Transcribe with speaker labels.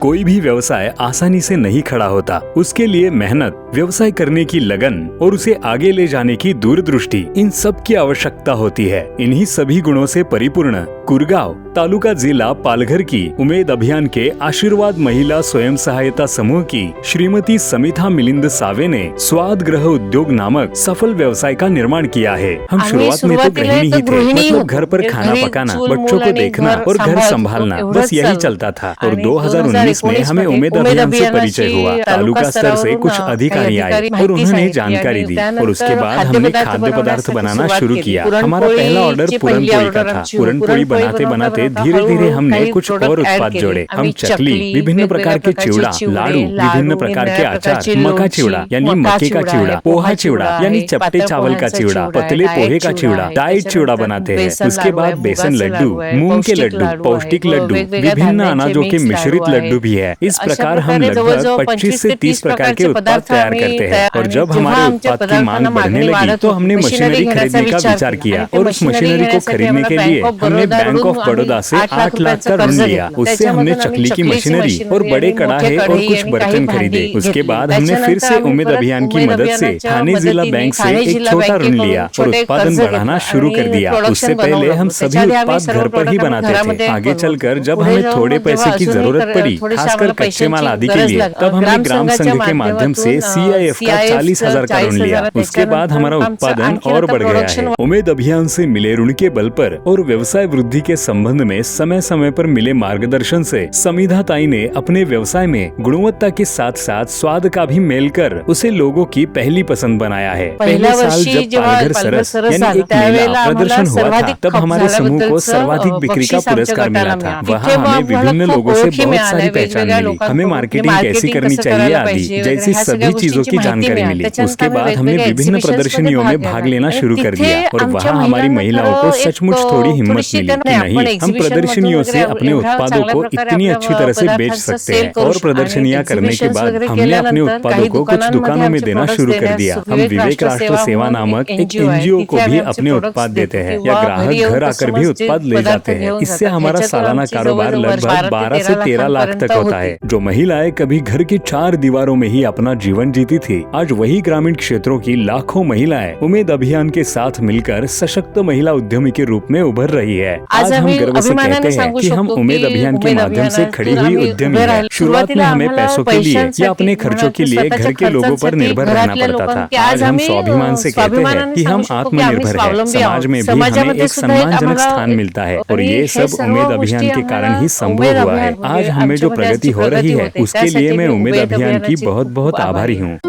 Speaker 1: कोई भी व्यवसाय आसानी से नहीं खड़ा होता। उसके लिए मेहनत, व्यवसाय करने की लगन और उसे आगे ले जाने की दूरदृष्टि, इन सब की आवश्यकता होती है। इन्हीं सभी गुणों से परिपूर्ण कुरगांव तालुका जिला पालघर की उमेद अभियान के आशीर्वाद महिला स्वयं सहायता समूह की श्रीमती समिता मिलिंद सावे ने स्वाद गृह उद्योग नामक सफल व्यवसाय का निर्माण किया है। हम शुरुआत में तो गृहिणी ही थे, मतलब घर पर खाना पकाना, बच्चों को देखना और घर संभालना, बस यही चलता था। और 2019 में हमें उमेद अभियान से परिचय हुआ। तालुका स्तर से कुछ अधिकारी आए और उन्होंने जानकारी दी और उसके बाद हमने खाद्य पदार्थ बनाना शुरू किया। हमारा पहला ऑर्डर पूरन पोड़ी का था। पूरन पोड़ी बनाते बनाते धीरे धीरे हमने कुछ और उत्पाद जोड़े। हम चकली, विभिन्न प्रकार के चिवड़ा, लाडू, विभिन्न प्रकार के अचार, मक्का चिवड़ा यानी मक्के का चिवड़ा, पोहा चिवड़ा यानी चपटे चावल का चिवड़ा, पतले पोहे का चिवड़ा, डाइट चिवड़ा बनाते हैं। उसके बाद बेसन लड्डू, मूंग के लड्डू, पौष्टिक लड्डू, विभिन्न अनाजों के मिश्रित लड्डू भी है। इस प्रकार हम लगभग 25 से 30 प्रकार के उत्पाद तैयार करते हैं। और जब हमारे उत्पाद की मांग बढ़ने लगी तो हमने मशीनरी खरीदने का विचार किया और उस मशीनरी को खरीदने के लिए हमने बैंक ऑफ बड़ौदा से 8 लाख का ऋण लिया। उससे हमने चकली की मशीनरी और बड़े कड़ाहे और कुछ बर्तन खरीदे। उसके बाद हमने फिर से उमेद अभियान की मदद से थाने जिला बैंक से एक छोटा ऋण लिया और उत्पादन बढ़ाना शुरू कर दिया। उससे पहले हम सभी उत्पाद घर पर ही बनाते थे। आगे चलकर जब हमें थोड़े पैसे की जरूरत पड़ी, खासकर कच्चे माल आदि के लिए, तब हमने ग्राम संघ के माध्यम से CIF का 40,000 का ऋण लिया। उसके बाद हमारा उत्पादन और बढ़ गया है। उमेद अभियान से मिले ऋण के बल पर और व्यवसाय वृद्धि के संबंध में समय समय पर मिले मार्गदर्शन से समिधा ताई ने अपने व्यवसाय में गुणवत्ता के साथ साथ स्वाद का भी मेल कर उसे लोगों की पहली पसंद बनाया है। पहले साल जब पालघर सरस यानी एक मेला प्रदर्शन हुआ था, तब हमारे समूह को सर्वाधिक बिक्री का पुरस्कार मिला था। वहाँ हमें विभिन्न लोगों से बहुत सारी पहचान मिली। हमें मार्केटिंग कैसी करनी चाहिए आदि जैसी सभी चीजों की जानकारी मिली। उसके बाद हमने विभिन्न प्रदर्शनियों में भाग लेना शुरू कर दिया और वहाँ हमारी महिलाओं को सचमुच थोड़ी हिम्मत मिली। नहीं, हम प्रदर्शनियों से अपने उत्पादों को इतनी अच्छी तरह से बेच सकते हैं। और प्रदर्शनियां करने के बाद हमने अपने उत्पादों को कुछ दुकानों में देना शुरू कर दिया। हम विवेक राष्ट्र सेवा नामक एक NGO को भी अपने उत्पाद देते हैं या ग्राहक घर आकर भी उत्पाद ले जाते हैं। इससे हमारा सालाना कारोबार लगभग 12 से 13 लाख तक होता है। जो महिलाएं कभी घर की 4 दीवारों में ही अपना जीवन जीती थी, आज वही ग्रामीण क्षेत्रों की लाखों महिलाएं उमेद अभियान के साथ मिलकर सशक्त महिला उद्यमी के रूप में उभर रही है। आज हम गर्व से कहते हैं कि हम उमेद अभियान के माध्यम से खड़ी हुई उद्यमी है। शुरुआत में हमें पैसों के लिए या अपने खर्चों के लिए घर के लोगों पर निर्भर रहना पड़ता था। आज हम स्वाभिमान से कहते हैं कि हम आत्मनिर्भर हैं। समाज में भी हमें एक सम्मानजनक स्थान मिलता है और ये सब उमेद अभियान के कारण ही संभव हुआ है। आज हमें जो प्रगति हो रही है उसके लिए मैं उमेद अभियान की बहुत बहुत आभारी हूँ।